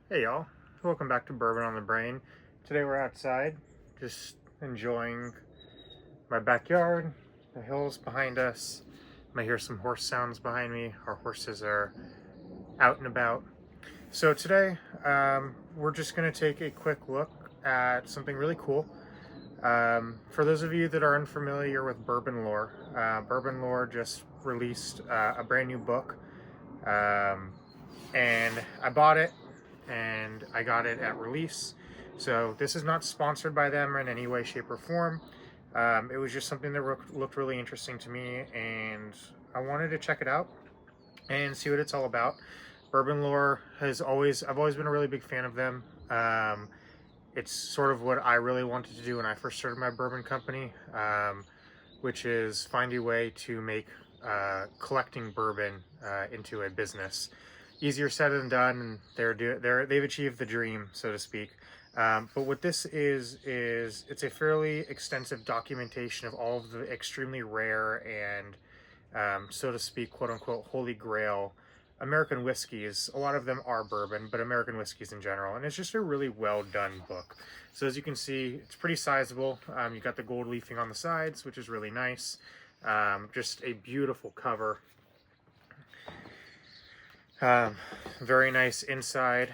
Hey y'all, welcome back to Bourbon on the Brain. Today we're outside, just enjoying my backyard, the hills behind us. You might hear some horse sounds behind me. Our horses are out and about. So today, we're just going to take a quick look at something really cool. For those of you that are unfamiliar with Bourbon Lore, Bourbon Lore just released a brand new book, and I bought it and I got it at release. So this is not sponsored by them in any way, shape, or form. It was just something that looked really interesting to me, and I wanted to check it out and see what it's all about. Bourbon Lore I've always been a really big fan of them. It's sort of what I really wanted to do when I first started my bourbon company, which is find a way to make collecting bourbon into a business. Easier said than done, and they've achieved the dream, so to speak. But what this is it's a fairly extensive documentation of all of the extremely rare and, so to speak, quote unquote, holy grail American whiskeys. A lot of them are bourbon, but American whiskeys in general. And it's just a really well done book. So as you can see, it's pretty sizable. You got the gold leafing on the sides, which is really nice. Just a beautiful cover. Very nice inside.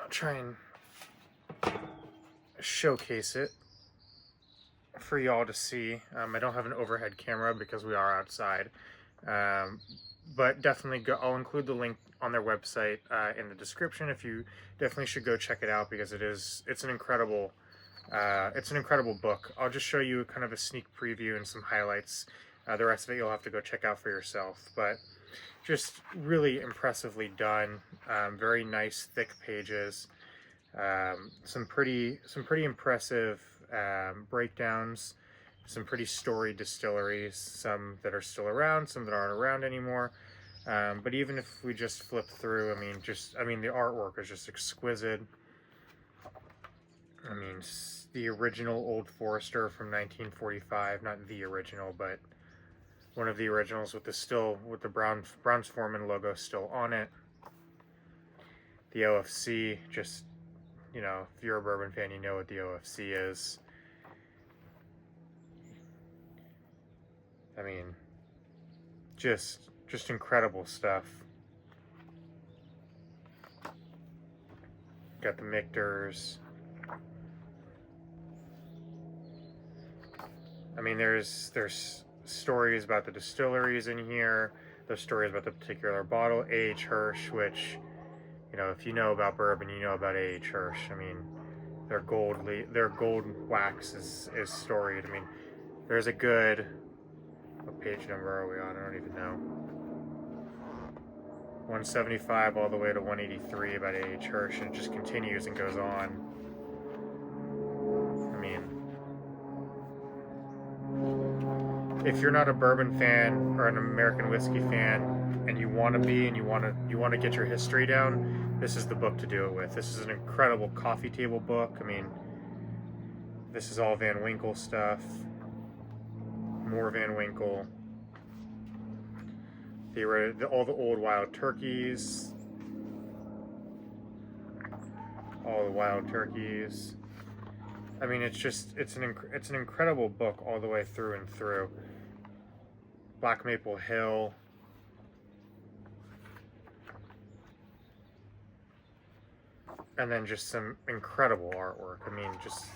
I'll try and showcase it for y'all to see. I don't have an overhead camera because we are outside. But definitely I'll include the link on their website in the description. If you definitely should go check it out, because it's an incredible book. I'll just show you kind of a sneak preview and some highlights. The rest of it you'll have to go check out for yourself. But just really impressively done. Very nice thick pages. Some pretty impressive breakdowns. Some pretty storied distilleries, some that are still around, some that aren't around anymore. But even if we just flip through, the artwork is just exquisite. I mean, the original Old Forester from 1945, not the original, but one of the originals with the Brown-Forman logo still on it. The OFC, just, if you're a bourbon fan, you know what the OFC is. I mean, just incredible stuff. Got the Mictors. I mean, there's stories about the distilleries in here. There's stories about the particular bottle, A.H. Hirsch, which, if you know about bourbon, you know about A.H. Hirsch. I mean, their gold wax is storied. I mean, there's a good, what page number are we on? I don't even know. 175 all the way to 183 about A.H. Hirsch, and it just continues and goes on. I mean, if you're not a bourbon fan or an American whiskey fan, and you want to be, and you want to get your history down, this is the book to do it with. This is an incredible coffee table book. I mean, this is all Van Winkle stuff. More Van Winkle. All the old wild turkeys. All the wild turkeys. I mean, it's an incredible book all the way through and through. Black Maple Hill. And then just some incredible artwork. I mean, just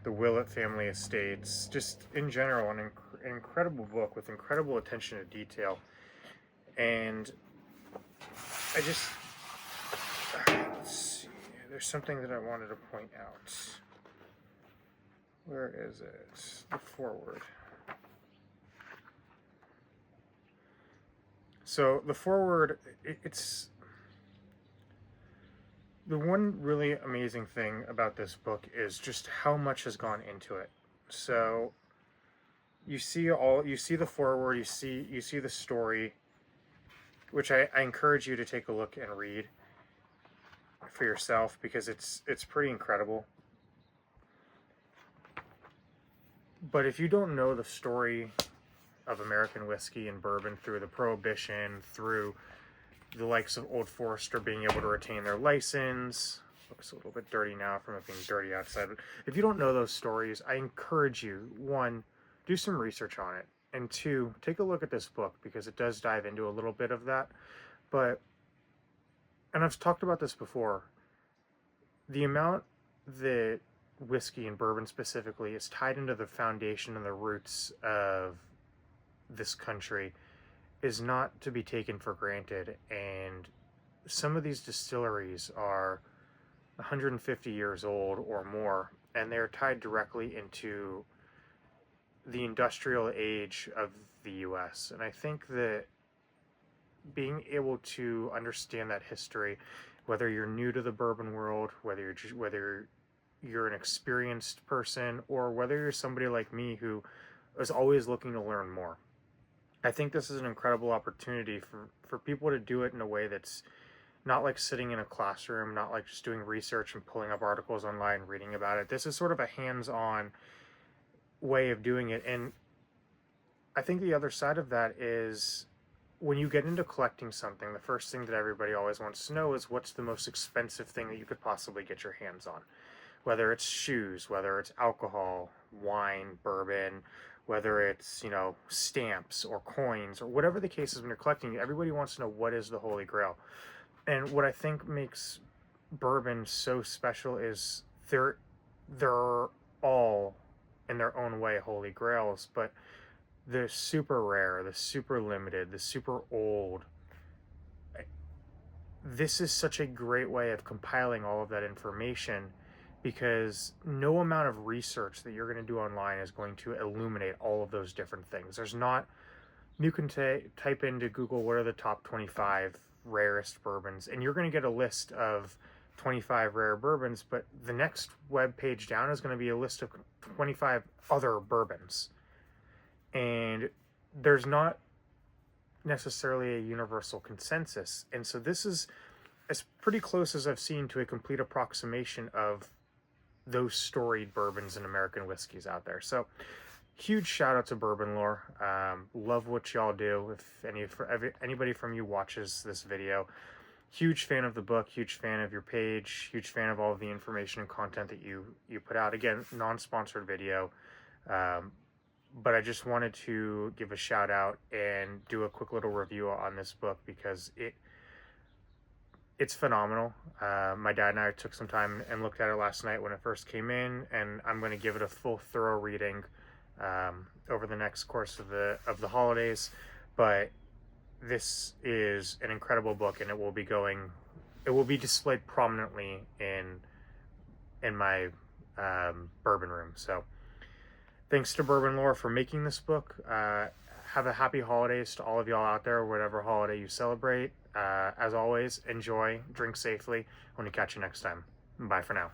the Willett family estates. Just in general, an incredible book with incredible attention to detail. And let's see, there's something that I wanted to point out. Where is it? The foreword. So the foreword, it's the one really amazing thing about this book is just how much has gone into it. So you see the foreword, you see the story, which I encourage you to take a look and read for yourself, because it's pretty incredible. But if you don't know the story of American whiskey and bourbon through the Prohibition, through the likes of Old Forester being able to retain their license. Looks a little bit dirty now from it being dirty outside. But if you don't know those stories, I encourage you, one, do some research on it. And two, take a look at this book because it does dive into a little bit of that. But, and I've talked about this before, the amount that whiskey and bourbon specifically is tied into the foundation and the roots of this country is not to be taken for granted. And some of these distilleries are 150 years old or more, and they're tied directly into the industrial age of the US. And I think that being able to understand that history, whether you're new to the bourbon world, whether you're an experienced person, or whether you're somebody like me who is always looking to learn more, I think this is an incredible opportunity for people to do it in a way that's not like sitting in a classroom, not like just doing research and pulling up articles online, reading about it. This is sort of a hands-on way of doing it. And I think the other side of that is when you get into collecting something, the first thing that everybody always wants to know is what's the most expensive thing that you could possibly get your hands on. Whether it's shoes, whether it's alcohol, wine, bourbon, whether it's, stamps or coins or whatever the case is when you're collecting, everybody wants to know what is the Holy Grail. And what I think makes bourbon so special is they're all in their own way Holy Grails, but the super rare, the super limited, the super old, this is such a great way of compiling all of that information, because no amount of research that you're going to do online is going to illuminate all of those different things. There's not, you can type into Google what are the top 25 rarest bourbons, and you're going to get a list of 25 rare bourbons, but the next web page down is going to be a list of 25 other bourbons. And there's not necessarily a universal consensus. And so this is as pretty close as I've seen to a complete approximation of those storied bourbons and American whiskeys out there. So huge shout out to Bourbon Lore. Love what y'all do. If anybody from you watches this video, huge fan of the book, huge fan of your page, huge fan of all of the information and content that you put out. Again, non-sponsored video. But I just wanted to give a shout out and do a quick little review on this book because it's phenomenal. My dad and I took some time and looked at it last night when it first came in, and I'm going to give it a full thorough reading over the next course of the holidays. But this is an incredible book, and it will be displayed prominently in my bourbon room. So thanks to Bourbon Lore for making this book. Have a happy holidays to all of y'all out there, whatever holiday you celebrate. As always, enjoy, drink safely. I want to catch you next time. Bye for now.